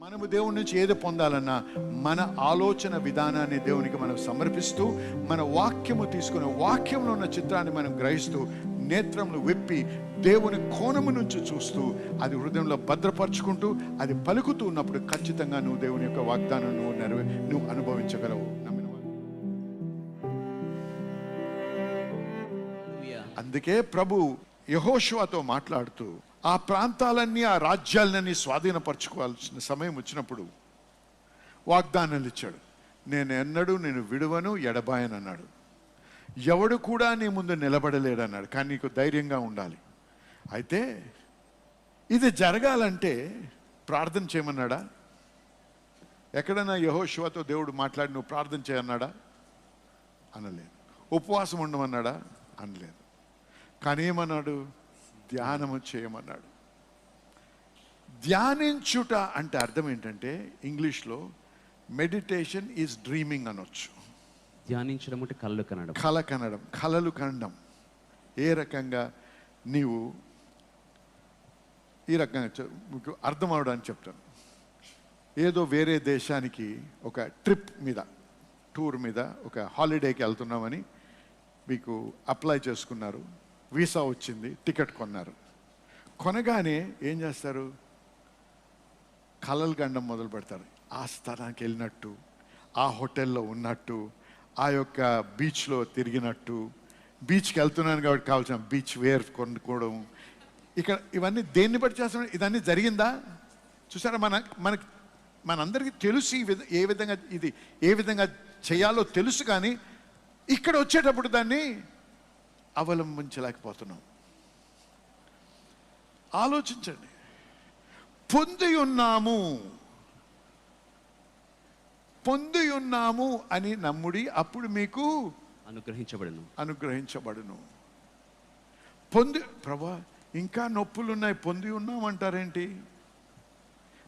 మనము దేవుని నుంచి ఏది పొందాలన్నా మన ఆలోచన విధానాన్ని దేవునికి మనం సమర్పిస్తూ, మన వాక్యము తీసుకుని వాక్యంలో ఉన్న చిత్రాన్ని మనం గ్రహిస్తూ, నేత్రములు విప్పి దేవుని కోణము నుంచి చూస్తూ అది హృదయంలో భద్రపరుచుకుంటూ అది పలుకుతూ ఉన్నప్పుడు ఖచ్చితంగా నువ్వు దేవుని యొక్క వాగ్దానం నువ్వు అనుభవించగలవు. అందుకే ప్రభు యెహోషువతో మాట్లాడుతూ ఆ ప్రాంతాలన్నీ, ఆ రాజ్యాలన్నీ స్వాధీనపరచుకోవాల్సిన సమయం వచ్చినప్పుడు వాగ్దానాలు ఇచ్చాడు. నేను విడువను, ఎడబాయను అన్నాడు. ఎవడు కూడా నీ ముందు నిలబడలేడు అన్నాడు. కానీ నీకు ధైర్యంగా ఉండాలి. అయితే ఇది జరగాలంటే ప్రార్థన చేయమన్నాడా? ఎక్కడైనా యెహోషువతో దేవుడు మాట్లాడి నువ్వు ప్రార్థన చేయన్నాడా? అనలేదు. ఉపవాసం ఉండమన్నాడా? అనలేదు. కానీ ఏమన్నాడు? ధ్యానము చేయమన్నాడు. ధ్యానించుట అంటే అర్థం ఏంటంటే, ఇంగ్లీష్లో మెడిటేషన్ ఈజ్ డ్రీమింగ్ అనొచ్చు. ధ్యానించడం అంటే కలలు కనడం, కలలు కనడం. ఏ రకంగా నీవు ఈ రకంగా మీకు అర్థం అవడానికి చెప్తాను. ఏదో వేరే దేశానికి ఒక ట్రిప్ మీద, టూర్ మీద, ఒక హాలిడేకి వెళ్తున్నామని మీకు అప్లై చేసుకున్నారు, వీసా వచ్చింది, టికెట్ కొన్నారు. కొనగానే ఏం చేస్తారు? కలలు గండం మొదలు పెడతారు. ఆ స్థలానికి వెళ్ళినట్టు, ఆ హోటల్లో ఉన్నట్టు, ఆ యొక్క బీచ్లో తిరిగినట్టు, బీచ్కి వెళ్తున్నాను కాబట్టి కావాల్సిన బీచ్ వేర్ కొనుక్కోవడం. ఇక్కడ ఇవన్నీ దేన్ని బట్టి చేస్తున్నాం? ఇదన్నీ జరిగిందా? చూసారా? మనందరికీ తెలుసు ఏ విధంగా చేయాలో తెలుసు. కానీ ఇక్కడ వచ్చేటప్పుడు దాన్ని అవలంబించలేకపోతున్నాం. ఆలోచించండి. పొంది ఉన్నాము అని నమ్ముడి, అప్పుడు మీకు అనుగ్రహించబడును. ప్రభా ఇంకా నొప్పులున్నాయి, పొంది ఉన్నామంటారేంటి?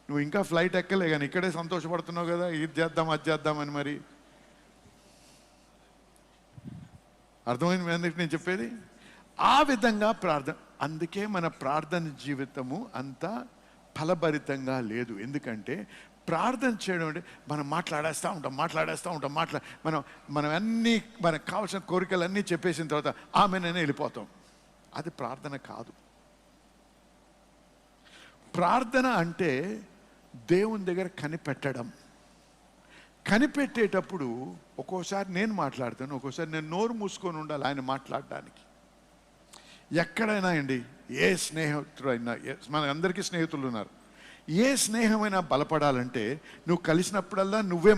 నువ్వు ఇంకా ఫ్లైట్ ఎక్కలే కానీ ఇక్కడే సంతోషపడుతున్నావు కదా, ఇది చేద్దాం అది చేద్దామని. మరి అర్థమైంది మీ అందరికి నేను చెప్పేది? ఆ విధంగా ప్రార్థన. అందుకే మన ప్రార్థన జీవితము అంత ఫలభరితంగా లేదు. ఎందుకంటే ప్రార్థన చేయడం అంటే మనం మాట్లాడేస్తూ ఉంటాం. మనం అన్నీ మనకు కావాల్సిన కోరికలన్నీ చెప్పేసిన తర్వాత ఆమెననే వెళ్ళిపోతాం. అది ప్రార్థన కాదు. ప్రార్థన అంటే దేవుని దగ్గర కనిపెట్టేటప్పుడు ఒక్కోసారి నేను మాట్లాడతాను, ఒక్కోసారి నేను నోరు మూసుకొని ఉండాలి ఆయన మాట్లాడడానికి. ఎక్కడైనా అండి, ఏ స్నేహితుడైనా, మన అందరికీ స్నేహితులు ఉన్నారు. ఏ స్నేహమైనా బలపడాలంటే నువ్వు కలిసినప్పుడల్లా నువ్వే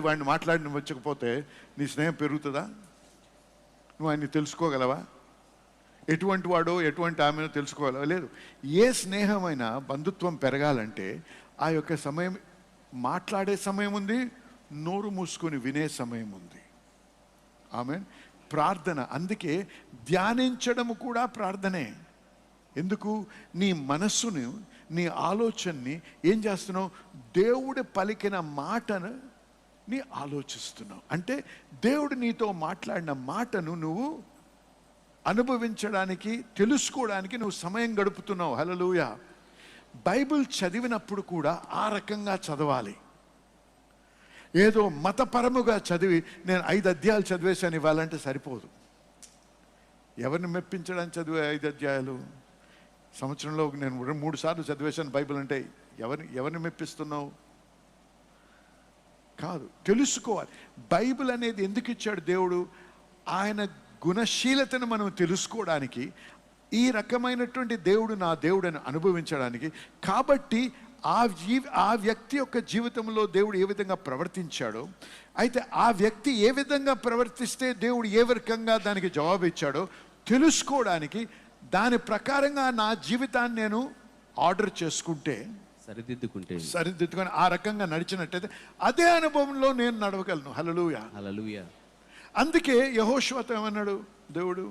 వాడిని మాట్లాడి నువ్వు వచ్చకపోతే నీ స్నేహం పెరుగుతుందా? నువ్వు ఆయన్ని తెలుసుకోగలవా? ఎటువంటి వాడో ఎటువంటి ఆమెనో తెలుసుకోగలవా? లేదు. ఏ స్నేహమైనా బంధుత్వం పెరగాలంటే ఆ యొక్క సమయం, మాట్లాడే సమయం ఉంది, నోరు మూసుకొని వినే సమయం ఉంది. ఆమేన్. ప్రార్థన. అందుకే ధ్యానించడము కూడా ప్రార్థనే. ఎందుకు? నీ మనస్సును, నీ ఆలోచనని ఏం చేస్తున్నావు? దేవుడు పలికిన మాటను నీ ఆలోచిస్తున్నావు. అంటే దేవుడు నీతో మాట్లాడిన మాటను నువ్వు అనుభవించడానికి, తెలుసుకోవడానికి నువ్వు సమయం గడుపుతున్నావు. హల్లెలూయా. బైబిల్ చదివినప్పుడు కూడా ఆ రకంగా చదవాలి. ఏదో మతపరముగా చదివి నేను 5 అధ్యాయాలు చదివేశాను ఇవ్వాలంటే సరిపోదు. ఎవరిని మెప్పించడానికి చదివే 5 అధ్యాయాలు? సంవత్సరంలో నేను 3 సార్లు చదివేశాను బైబిల్ అంటే ఎవరిని మెప్పిస్తున్నావు? కాదు. తెలుసుకోవాలి. బైబిల్ అనేది ఎందుకు ఇచ్చాడు దేవుడు? ఆయన గుణశీలతను మనం తెలుసుకోవడానికి, ఈ రకమైనటువంటి దేవుడు నా దేవుడని అనుభవించడానికి. కాబట్టి ఆ వ్యక్తి యొక్క జీవితంలో దేవుడు ఏ విధంగా ప్రవర్తించాడో, అయితే ఆ వ్యక్తి ఏ విధంగా ప్రవర్తిస్తే దేవుడు ఏ రకంగా దానికి జవాబు ఇచ్చాడో తెలుసుకోవడానికి, దాని ప్రకారంగా నా జీవితాన్ని నేను ఆర్డర్ చేసుకుంటే, సరిదిద్దుకొని ఆ రకంగా నడిచినట్టయితే అదే అనుభవంలో నేను నడవగలను. హల్లెలూయా, హల్లెలూయా. అందుకే యెహోషువతో ఏమన్నాడు దేవుడు?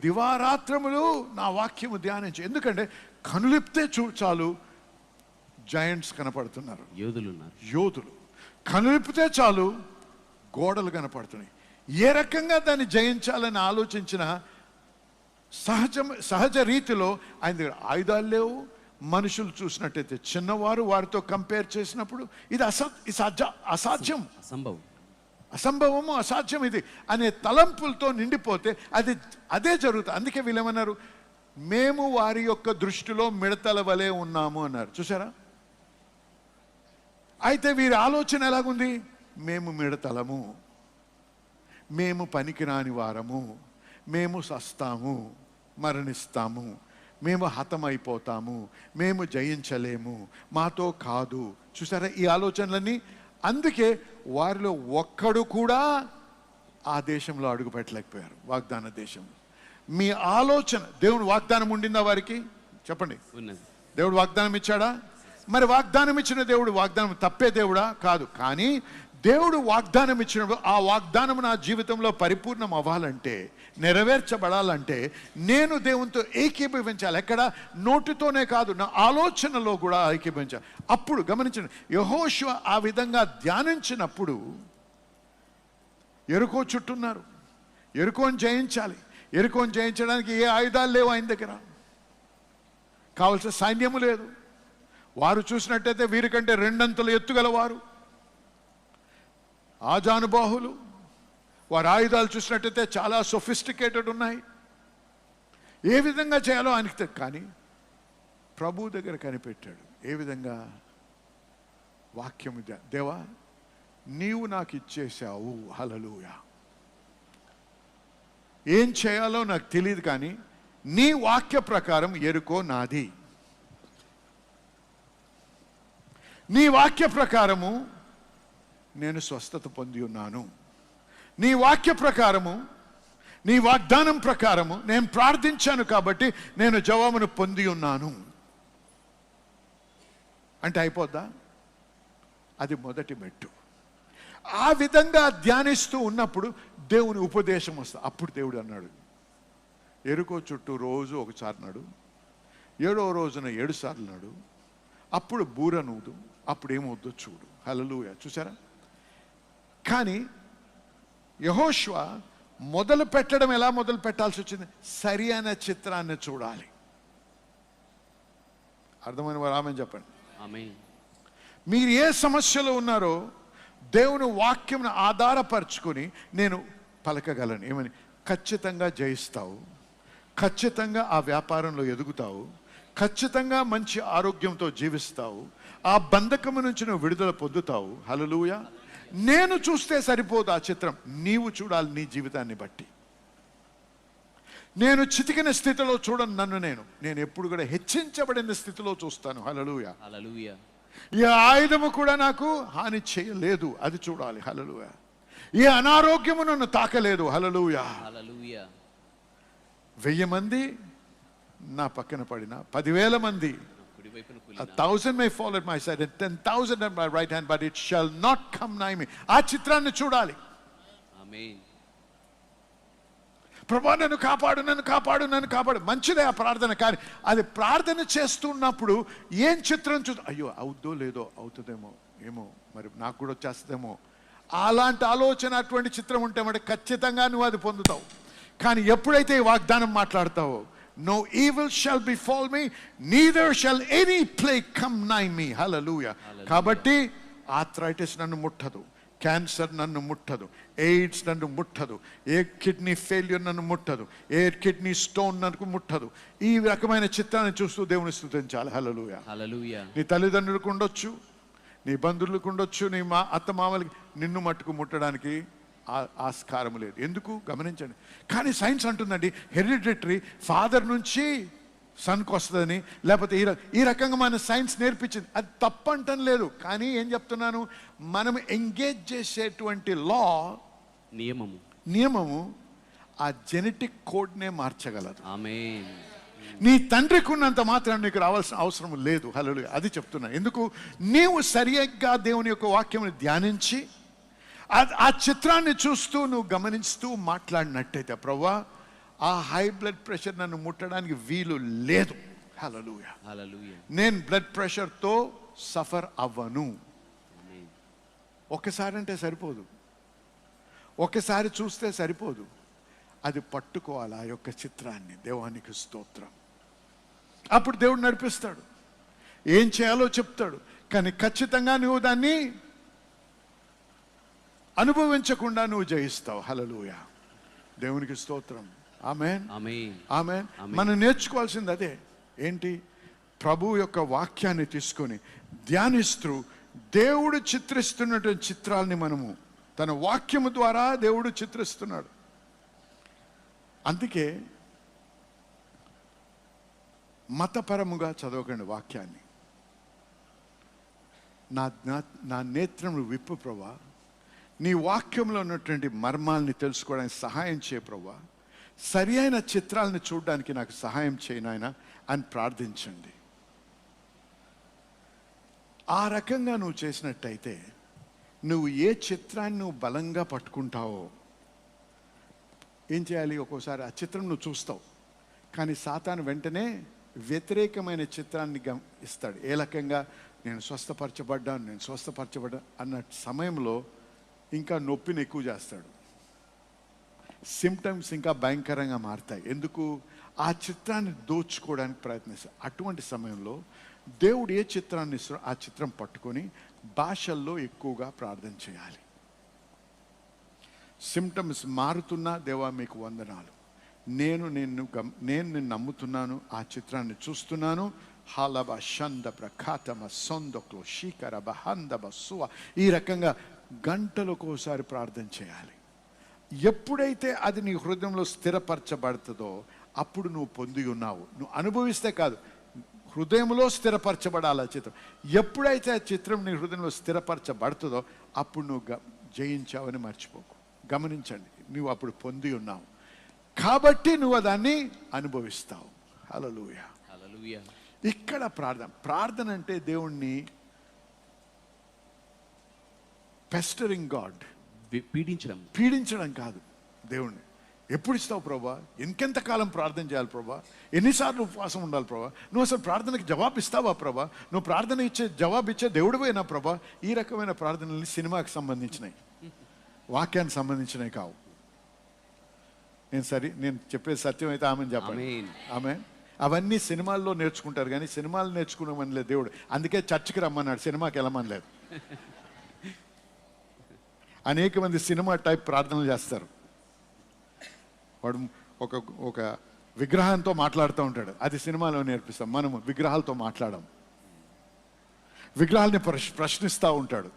దివారాత్రములు నా వాక్యము ధ్యానించు. ఎందుకంటే కనులిప్తే చాలు జాయింట్స్ కనపడుతున్నారు, యోధులు. కనులిపితే చాలు గోడలు కనపడుతున్నాయి. ఏ రకంగా దాన్ని జయించాలని ఆలోచించిన సహజ రీతిలో ఆయన దగ్గర ఆయుధాలు లేవు, మనుషులు చూసినట్టయితే చిన్నవారు వారితో కంపేర్ చేసినప్పుడు ఇది అసాధ్యం, అసంభవము, అసాధ్యం ఇది అనే తలంపులతో నిండిపోతే అదే జరుగుతుంది. అందుకే వీళ్ళేమన్నారు, మేము వారి యొక్క దృష్టిలో మిడతల వలె ఉన్నాము అన్నారు. చూసారా? అయితే వీరి ఆలోచన ఎలాగుంది? మేము మిడతలము, మేము పనికిరాని వారము, మేము సస్తాము, మరణిస్తాము, మేము హతమైపోతాము, మేము జయించలేము, మాతో కాదు. చూసారా ఈ ఆలోచనలన్నీ? అందుకే వారిలో ఒక్కడు కూడా ఆ దేశంలో అడుగు పెట్టలేకపోయారు, వాగ్దాన దేశం. మీ ఆలోచన, దేవుడు వాగ్దానం ఉండిందా వారికి? చెప్పండి. దేవుడు వాగ్దానం ఇచ్చాడా? మరి వాగ్దానం ఇచ్చిన దేవుడు వాగ్దానం తప్పే దేవుడా? కాదు. కానీ దేవుడు వాగ్దానం ఇచ్చినప్పుడు ఆ వాగ్దానం నా జీవితంలో పరిపూర్ణం అవ్వాలంటే, నెరవేర్చబడాలంటే నేను దేవునితో ఏకీభవించాలి. ఎక్కడ? నోటితోనే కాదు, నా ఆలోచనలో కూడా ఏకీభవించాలి. అప్పుడు గమనించండి, యెహోషువ ఆ విధంగా ధ్యానించినప్పుడు యెరికో చుట్టున్నారు. యెరికోని జయించాలి. యెరికోని జయించడానికి ఏ ఆయుధాలు లేవు ఆయన దగ్గర, కావలసిన సైన్యము లేదు. వారు చూసినట్టయితే వీరికంటే రెండంతలు ఎత్తుగలవారు, ఆజానుబాహులు. వారి ఆయుధాలు చూసినట్టయితే చాలా సొఫిస్టికేటెడ్ ఉన్నాయి. ఏ విధంగా చేయాలో ఆయనకి, కానీ ప్రభు దగ్గర కనిపెట్టాడు. ఏ విధంగా? వాక్యము, దేవా నీవు నాకు ఇచ్చేసావు, హల్లెలూయా. ఏం చేయాలో నాకు తెలియదు, కానీ నీ వాక్య ప్రకారం యెరికో నాది. నీ వాక్య ప్రకారము నేను స్వస్థత పొంది ఉన్నాను. నీ వాక్య ప్రకారము, నీ వాగ్దానం ప్రకారము నేను ప్రార్థించాను కాబట్టి నేను జవాబును పొంది ఉన్నాను అంటే అయిపోద్దా? అది మొదటి మెట్టు. ఆ విధంగా ధ్యానిస్తూ ఉన్నప్పుడు దేవుని ఉపదేశం వస్తుంది. అప్పుడు దేవుడు అన్నాడు, యెరికో చుట్టూ రోజు ఒకసారి నడు, 7వ రోజున 7 సార్లు నడు, అప్పుడు బూర నూదు, అప్పుడు ఏమవుద్దో చూడు. హల్లెలూయా. చూసారా? కానీ యెహోషువ మొదలు పెట్టడం ఎలా మొదలు పెట్టాల్సి వచ్చింది? సరి అయిన చిత్రాన్ని చూడాలి. అర్థమైన వారు ఆమేన్ చెప్పండి. మీరు ఏ సమస్యలో ఉన్నారో దేవుని వాక్యంను ఆధారపరుచుకొని నేను పలకగలను. ఏమని? ఖచ్చితంగా జయిస్తావు, ఖచ్చితంగా ఆ వ్యాపారంలో ఎదుగుతావు, ఖచ్చితంగా మంచి ఆరోగ్యంతో జీవిస్తావు, ఆ బంధకము నుంచి నువ్వు విడుదల పొందుతావు. హల్లెలూయా. నేను చూస్తే సరిపోదు ఆ చిత్రం, నీవు చూడాలి. నీ జీవితాన్ని బట్టి నేను చితికిన స్థితిలో చూడను నన్ను, నేను ఎప్పుడు కూడా హెచ్చించబడిన స్థితిలో చూస్తాను. హల్లెలూయా. ఈ ఆయుధము కూడా నాకు హాని చేయలేదు, అది చూడాలి. హల్లెలూయా. ఈ అనారోగ్యము నన్ను తాకలేదు. హల్లెలూయా. 1000 మంది నా పక్కన పడిన, 10,000 మంది, 1,000 may fall at my side and 10,000 at my right hand, but it shall not come nigh me. ఆ చిత్రాన్ని చూడాలి. ఆమేన్. ప్రభువా నన్ను కాపాడు, నన్ను కాపాడు, నన్ను కాపాడు. మంచిదే ఆ ప్రార్థన, కానీ అది ప్రార్థన చేస్తున్నప్పుడు ఏం చిత్రం అయ్యో అవుద్దో లేదో, అవుతుందేమో, ఏమో మరి నాకు కూడా వచ్చేస్తుందేమో, అలాంటి ఆలోచన, అటువంటి చిత్రం ఉంటే మరి ఖచ్చితంగా నువ్వు అది పొందుతావు. కానీ ఎప్పుడైతే ఈ వాగ్దానం మాట్లాడతావో, no evil shall befall me, neither shall any plague come nigh me. Hallelujah. కాబట్టి ఆర్థరైటిస్ నన్ను ముట్టదు, క్యాన్సర్ నన్ను ముట్టదు, ఎయిడ్స్ నన్ను ముట్టదు, ఏ కిడ్నీ ఫెయిల్యూర్ నన్ను ముట్టదు, ఏ కిడ్నీ స్టోన్ నన్ను ముట్టదు. ఈ రకమైన చిత్రాన్ని చూస్తూ దేవుని స్తుతించాలి. హల్లెలూయా. హల్లెలూయా. నీ తల్లిదండ్రులకు ఉండొచ్చు, నీ బంధువులకు ఉండొచ్చు, నీ అత్త మామలకి, నిన్ను మట్టుకు ముట్టడానికి ఆస్కారం లేదు. ఎందుకు? గమనించండి. కానీ సైన్స్ అంటుందండి, హెరిడిటరీ, ఫాదర్ నుంచి సన్కి వస్తుందని, లేకపోతే ఈ రకంగా మన సైన్స్ నేర్పించింది. అది తప్పంటం లేదు, కానీ ఏం చెప్తున్నాను, మనం ఎంగేజ్ చేసేటువంటి నియమము ఆ జెనెటిక్ కోడ్నే మార్చగలదు. ఆమేన్. నీ తండ్రికి ఉన్నంత మాత్రం నీకు రావాల్సిన అవసరం లేదు. హల్లెలూయా. అది చెప్తున్నా. ఎందుకు? నీవు సరిగ్గా దేవుని యొక్క వాక్యం ధ్యానించి ఆ చిత్రాన్ని చూస్తూ నువ్వు గమనిస్తూ మాట్లాడినట్టయితే, ప్రభువా ఆ హై బ్లడ్ ప్రెషర్ నన్ను ముట్టడానికి వీలు లేదు. హల్లెలూయా. హల్లెలూయా. నేను బ్లడ్ ప్రెషర్తో సఫర్ అవ్వను. ఒకసారి అంటే సరిపోదు, ఒకసారి చూస్తే సరిపోదు, అది పట్టుకోవాలి ఆ యొక్క చిత్రాన్ని. దేవానికి స్తోత్రం. అప్పుడు దేవుడు నడిపిస్తాడు. ఏం చేయాలో చెప్తాడు. కానీ ఖచ్చితంగా నువ్వు దాన్ని అనుభవించకుండా నువ్వు జయిస్తావు. హల్లెలూయా, దేవునికి స్తోత్రం. ఆమేన్, ఆమేన్. మనం నేర్చుకోవాల్సింది అదే. ఏంటి? ప్రభు యొక్క వాక్యాన్ని తీసుకొని ధ్యానిస్తూ దేవుడు చిత్రిస్తున్నటువంటి చిత్రాల్ని మనము తన వాక్యము ద్వారా దేవుడు చిత్రిస్తున్నాడు. అందుకే మతపరముగా చదవకండి వాక్యాన్ని. నా నేత్రములు విప్పు ప్రభా, నీ వాక్యంలో ఉన్నటువంటి మర్మాల్ని తెలుసుకోవడానికి సహాయం చేయ ప్రభా, సరి అయిన చిత్రాలను చూడడానికి నాకు సహాయం చేయి నాయనా అని ప్రార్థించండి. ఆ రకంగా నువ్వు చేసినట్టయితే నువ్వు ఏ చిత్రాన్ని నువ్వు బలంగా పట్టుకుంటావో, ఏం చేయాలి? ఒక్కోసారి ఆ చిత్రం నువ్వు చూస్తావు, కానీ సాతాను వెంటనే వ్యతిరేకమైన చిత్రాన్ని ఇస్తాడు. ఏ రకంగా? నేను స్వస్థపరచబడ్డా అన్న సమయంలో ఇంకా నొప్పిని ఎక్కువ చేస్తాడు. సిమ్టమ్స్ ఇంకా భయంకరంగా మారుతాయి. ఎందుకు? ఆ చిత్రాన్ని దోచుకోవడానికి ప్రయత్నిస్తాడు. అటువంటి సమయంలో దేవుడు ఏ చిత్రాన్ని ఇస్తాడో ఆ చిత్రం పట్టుకొని భాషల్లో ఎక్కువగా ప్రార్థన చేయాలి. సిమ్టమ్స్ మారుతున్నా, దేవా మీకు వందనాలు, నేను నిన్ను నమ్ముతున్నాను, ఆ చిత్రాన్ని చూస్తున్నాను. హాలబ షంద ప్రఖాతమ సొందొక్లో శీకర బహందబ సువ. ఈ రకంగా గంటలకోసారి ప్రార్థన చేయాలి. ఎప్పుడైతే అది నీ హృదయంలో స్థిరపరచబడుతుందో అప్పుడు నువ్వు పొంది ఉన్నావు. నువ్వు అనుభవిస్తే కాదు, హృదయంలో స్థిరపరచబడాలి ఆ చిత్రం. ఎప్పుడైతే ఆ చిత్రం నీ హృదయంలో స్థిరపరచబడుతుందో అప్పుడు నువ్వు జయించావని మర్చిపోకు. గమనించండి, నువ్వు అప్పుడు పొంది ఉన్నావు కాబట్టి నువ్వు దాన్ని అనుభవిస్తావు. హల్లెలూయా, హల్లెలూయా. ఇక్కడ ప్రార్థన అంటే దేవుణ్ణి పెస్టరింగ్ గాడ్, పీడించడం కాదు. దేవుణ్ణి ఎప్పుడు ఇస్తావు ప్రభా? ఇంకెంతకాలం ప్రార్థన చేయాలి ప్రభా? ఎన్నిసార్లు ఉపవాసం ఉండాలి ప్రభా? నువ్వు అసలు ప్రార్థనకి జవాబు ఇస్తావా ప్రభా? నువ్వు ప్రార్థన జవాబు ఇచ్చే దేవుడు పోయినా ప్రభా? ఈ రకమైన ప్రార్థనలు సినిమాకి సంబంధించినవి, వాక్యానికి సంబంధించినవి కావు. నేను చెప్పేది సత్యం అయితే ఆమెను చెప్పండి. ఆమె అవన్నీ సినిమాల్లో నేర్చుకుంటారు, కానీ సినిమాలు నేర్చుకున్నామనిలేదు దేవుడు. అందుకే చర్చికి రమ్మన్నాడు, సినిమాకి వెళ్ళమనిలేదు. అనేక మంది సినిమా టైప్ ప్రార్థనలు చేస్తారు. వాడు ఒక విగ్రహంతో మాట్లాడుతూ ఉంటాడు, అది సినిమాలో నేర్పిస్తాం. మనము విగ్రహాలతో మాట్లాడం, విగ్రహాలని ప్రశ్నిస్తూ ఉంటాడు.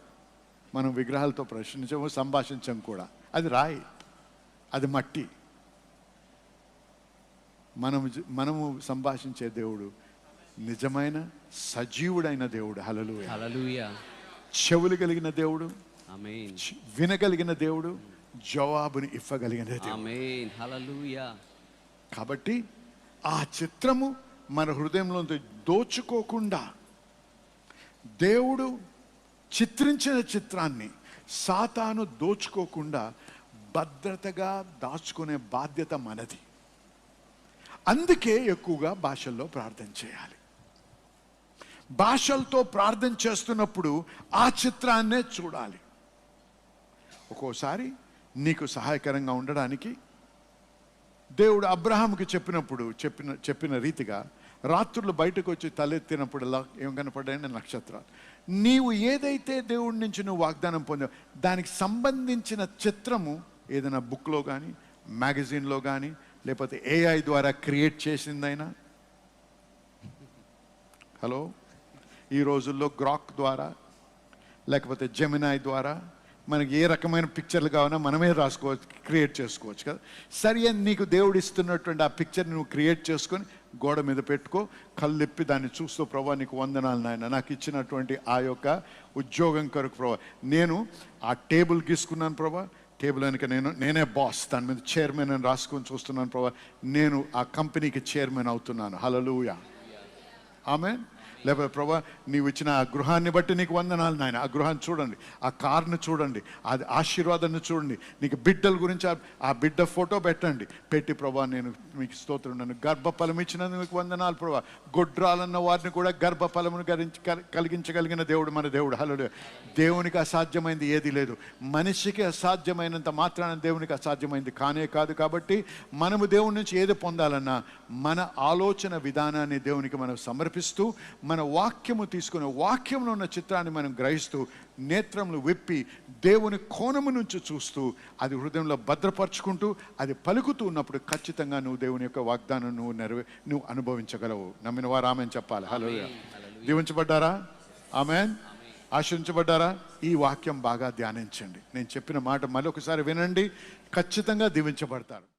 మనం విగ్రహాలతో ప్రశ్నించము, సంభాషించం కూడా. అది రాయి, అది మట్టి. మనము సంభాషించే దేవుడు నిజమైన సజీవుడైన దేవుడు. హల్లెలూయా, హల్లెలూయా. చెవులు కలిగిన దేవుడు, ఆమేన్. వినగలిగిన దేవుడు, జవాబుని ఇవ్వగలిగిన దేవుడు, ఆమేన్. హల్లెలూయా. కాబట్టి ఆ చిత్రము మన హృదయంలో దోచుకోకుండా దేవుడు చిత్రించిన చిత్రాన్ని సాతాను దోచుకోకుండా భద్రతగా దాచుకునే బాధ్యత మనది. అందుకే ఎక్కువగా భాషల్లో ప్రార్థన చేయాలి. భాషలతో ప్రార్థన చేస్తున్నప్పుడు ఆ చిత్రాన్నే చూడాలి. ఒక్కోసారి నీకు సహాయకరంగా ఉండడానికి దేవుడు అబ్రహాముకి చెప్పిన రీతిగా రాత్రులు బయటకు వచ్చి తలెత్తినప్పుడల్లా ఏం కనపడ్డాయంటే నక్షత్రాలు. నీవు ఏదైతే దేవుడి నుంచి నువ్వు వాగ్దానం పొందావు దానికి సంబంధించిన చిత్రము ఏదైనా బుక్లో కానీ, మ్యాగజైన్లో కానీ, లేకపోతే AI ద్వారా క్రియేట్ చేసిందైనా. హలో, ఈ రోజుల్లో గ్రాక్ ద్వారా లేకపోతే జెమినాయ్ ద్వారా మనకి ఏ రకమైన పిక్చర్లు కావాలన్నా మనమే రాసుకోవచ్చు, క్రియేట్ చేసుకోవచ్చు కదా. సరి అని నీకు దేవుడు ఇస్తున్నటువంటి ఆ పిక్చర్ని నువ్వు క్రియేట్ చేసుకొని గోడ మీద పెట్టుకో, కళ్ళెప్పి దాన్ని చూస్తూ, ప్రభా నీకు వందనాలు నాయన, నాకు ఇచ్చినటువంటి ఆ యొక్క ఉద్యోగం కొరకు ప్రభా, నేను ఆ టేబుల్ గీసుకున్నాను ప్రభా, టేబుల్ వెనుక నేనే బాస్, దాని మీద చైర్మన్ అని రాసుకొని చూస్తున్నాను ప్రభా, నేను ఆ కంపెనీకి చైర్మన్ అవుతున్నాను. హల్లెలూయా, ఆమేన్. లేకపోతే ప్రభా నీవు ఇచ్చిన ఆ గృహాన్ని బట్టి నీకు వందనాలు నాయన, ఆ గృహాన్ని చూడండి, ఆ కార్ని చూడండి, అది ఆశీర్వాదాన్ని చూడండి, నీకు బిడ్డల గురించి ఆ బిడ్డ ఫోటో పెట్టండి, పెట్టి ప్రభా నేను మీకు స్తోత్రం, నన్ను గర్భఫలం ఇచ్చినందుకు మీకు వందనాలు ప్రభా. గొడ్రాలన్న వారిని కూడా గర్భఫలమును కలిగించగలిగిన దేవుడు మన దేవుడు. హల్లెలూయా. దేవునికి అసాధ్యమైంది ఏది లేదు. మనిషికి అసాధ్యమైనంత మాత్రాన దేవునికి అసాధ్యమైంది కానే కాదు. కాబట్టి మనము దేవుడి నుంచి ఏది పొందాలన్నా మన ఆలోచన విధానాన్ని దేవునికి మనం సమర్పిస్తూ మన మన వాక్యము తీసుకుని వాక్యంలో ఉన్న చిత్రాన్ని మనం గ్రహిస్తూ నేత్రములు విప్పి దేవుని కోణము నుంచి చూస్తూ అది హృదయంలో భద్రపరుచుకుంటూ అది పలుకుతూ ఉన్నప్పుడు ఖచ్చితంగా నువ్వు దేవుని యొక్క వాగ్దానం నువ్వు అనుభవించగలవు. నమ్మిన వారు ఆమెన్ చెప్పాలి. హల్లెలూయా. దీవించబడ్డారా? ఆమెన్. ఆశీర్వదించబడ్డారా? ఈ వాక్యం బాగా ధ్యానించండి. నేను చెప్పిన మాట మళ్ళీ ఒకసారి వినండి, ఖచ్చితంగా దీవించబడతారు.